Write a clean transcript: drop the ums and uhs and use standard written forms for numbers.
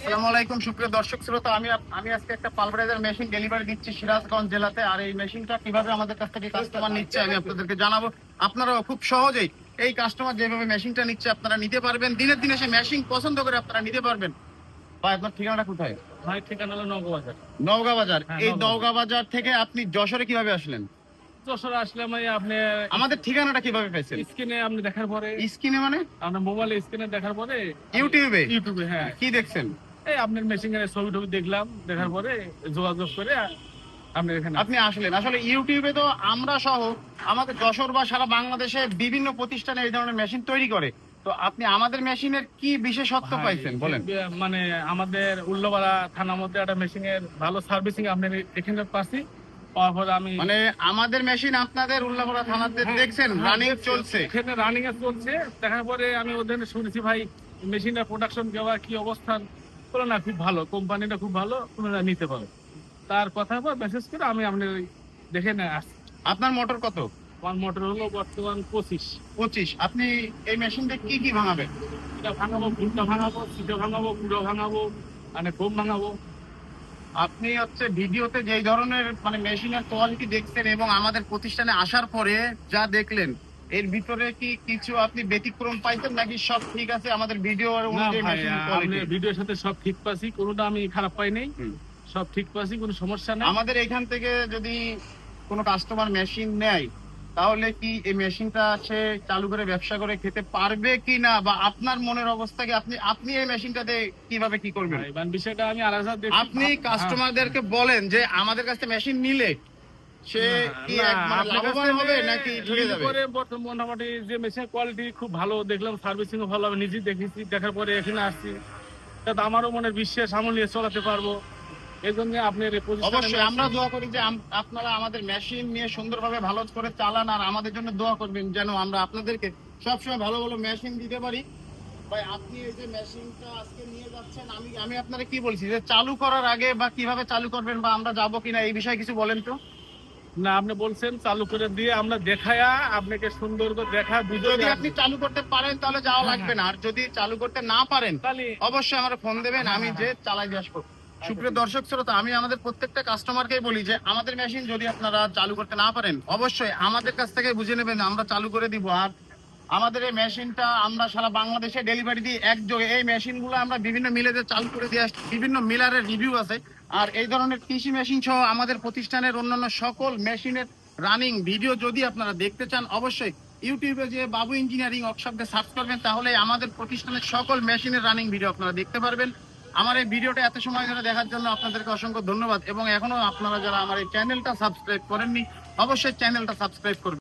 আসসালামু আলাইকুম সুপ্রিয় দর্শক শ্রোতা, আমি আজকে একটা পালভারাইজার মেশিন ডেলিভারি দিচ্ছি সিরাজগঞ্জ জেলাতে। আর এই মেশিনটা কিভাবে আমাদের কাছ থেকে কাস্টমার নিচ্ছে আমি আপনাদেরকে জানাবো। আপনারাও খুব সহজেই এই কাস্টমার যেভাবে মেশিনটা নিচ্ছে আপনারা নিতে পারবেন। দিনের দিনে সে মেশিন পছন্দ করে আপনারা নিতে পারবেন। ভাই আপনার ঠিকানাটা কোথায়? ভাই ঠিকানা হলো নওগাঁ বাজার। নওগাঁ বাজার। হ্যাঁ, এই নওগাঁ নওগাঁ বাজার থেকে আপনি যশোরে কিভাবে আসলেন? যশোরে আসলে মানে আপনি আমাদের ঠিকানাটা কিভাবে পাইছেন? স্ক্রিনে আপনি দেখার পরে, স্ক্রিনে মানে আপনার মোবাইলে স্ক্রিনে দেখার পরে ইউটিউবে হ্যাঁ কি দেখছেন? এই আপনার মেশিনের ছবি টবি দেখলাম, দেখার পরে যোগাযোগ করে আপনি এখানে আপনি আসলেন। আসলে ইউটিউবে তো আমরা সহ আমাদের যশোর বা সারা বাংলাদেশে বিভিন্ন প্রতিষ্ঠানে এই ধরনের মেশিন তৈরি করে। তো আপনি আমাদের মেশিনের কি বিশেষত্ব ভাই, পাইছেন বলেন? মানে আমাদের উল্লাপাড়া থানার মধ্যে একটা মেশিনের ভালো সার্ভিসিং আপনি এখানে পাচ্ছি। পাওয়ার পরে আমি মানে আমাদের মেশিন আপনাদের উল্লাপাড়া থানাতে দেখছেন রানিং চলছে। এখানে রানিং এ চলছে। দেখার পরে আমি ওদের শুনেছি ভাই মেশিনটা প্রোডাকশন কেমন, কি অবস্থান, বলো না খুব ভালো, কোম্পানিটা খুব ভালো, তোমরা নিতে পারো। তার কথা পর মেসেজ করে আমি আপনার দেখে না আসছি। আপনার মোটর কত? আমার মোটর হলো বর্তমান 25। আপনি এই মেশিন দিয়ে কি কি ভাঙাবেন? এটা ভাঙাবো, ভুট্টা ভাঙাবো, সিটে ভাঙাবো, কুড়ো ভাঙাবো, মানে ফোম ভাঙাবো। আপনি হচ্ছে ভিডিওতে যেই ধরনের মানে মেশিনের কোয়ালিটি দেখছেন এবং আমাদের প্রতিষ্ঠানে আসার পরে যা দেখলেন, এর ভিতরে কি কিছু আপনি ব্যতিক্রম পাইছেন নাকি সব ঠিক আছে আমাদের ভিডিও না অনুযায়ী ভাই, মেশিন আপনি কোয়ালিটি? ভিডিওর সাথে সব ঠিক পাচ্ছি, কোনোটা আমি খারাপ পাই নাই, সব ঠিক পাচ্ছি, কোনো সমস্যা নেই। আমাদের এখান থেকে যদি কোনো কাস্টমার মেশিন নেয় তাহলে কি এই মেশিনটা সে চালু করে ব্যবসা করে খেতে পারবে কি না, বা আপনার মনের অবস্থা কি, আপনি আপনি এই মেশিনটাতে কিভাবে কি করবেন? ভাই, মানে বিষয়টা আমি আলাদা দেখি। আপনি কাস্টমারদেরকে বলেন যে আমাদের কাছ থেকে মেশিন নিলে সে কি মানে লাভবান হবে নাকি ঠকে যাবে? মোটামুটি যে মেশিনের কোয়ালিটি খুব ভালো দেখলাম, সার্ভিসিং ভালো, আমি নিজে দেখেছি, দেখার পরে এখানে আসছি, তাতে আমারও মনে বিশ্বাস আমল নিয়ে চলাতে পারবো। এই জন্য আপনার অবশ্যই আমরা দোয়া করি যে আপনারা আমাদের মেশিন নিয়ে সুন্দরভাবে ভালো করে চালান, আর আমাদের জন্য দোয়া করবেন যেন আমরা আপনাদেরকে সবসময় ভালো ভালো মেশিন দিতে পারি। ভাই আপনি এই যে মেশিনটা আজকে নিয়ে যাচ্ছেন, আমি আপনারা কি বলছি যে চালু করার আগে বা কিভাবে চালু করবেন বা আমরা যাবো কিনা এই বিষয়ে কিছু বলেন তো। না, আপনি বলছেন চালু করে দিয়ে আমরা দেখায়া আপনাকে সুন্দর করে দেখা যদি আপনি চালু করতে পারেন তাহলে যাওয়া লাগবে না, আর যদি চালু করতে না পারেন তাহলে অবশ্যই আমার ফোন দেবেন, আমি যে চালাই দিয়ে আসবো। সুপ্রিয় দর্শক শ্রোতা, আমি আমাদের প্রত্যেকটা কাস্টমারকেই বলি যে আমাদের মেশিন যদি আপনারা চালু করতে না পারেন অবশ্যই আমাদের কাছ থেকে বুঝে নেবেন, আমরা চালু করে দিব। আর আমাদের এই মেশিনটা আমরা সারা বাংলাদেশে ডেলিভারি দিই একযোগে। এই মেশিনগুলো আমরা বিভিন্ন মিলেতে চালু করে দিয়ে আসছি, বিভিন্ন মিলারের রিভিউ আছে। আর এই ধরনের কৃষি মেশিন সহ আমাদের প্রতিষ্ঠানের অন্যান্য সকল মেশিনের রানিং ভিডিও যদি আপনারা দেখতে চান অবশ্যই ইউটিউবে যে বাবু ইঞ্জিনিয়ারিং ওয়ার্কশপে সার্চ করবেন, তাহলে আমাদের প্রতিষ্ঠানের সকল মেশিনের রানিং ভিডিও আপনারা দেখতে পারবেন। আমার এই ভিডিওটা এত সময় ধরে দেখার জন্য আপনাদেরকে অসংখ্য ধন্যবাদ। এবং এখনো আপনারা যারা আমার এই চ্যানেলটা সাবস্ক্রাইব করেননি অবশ্যই চ্যানেলটা সাবস্ক্রাইব করবেন।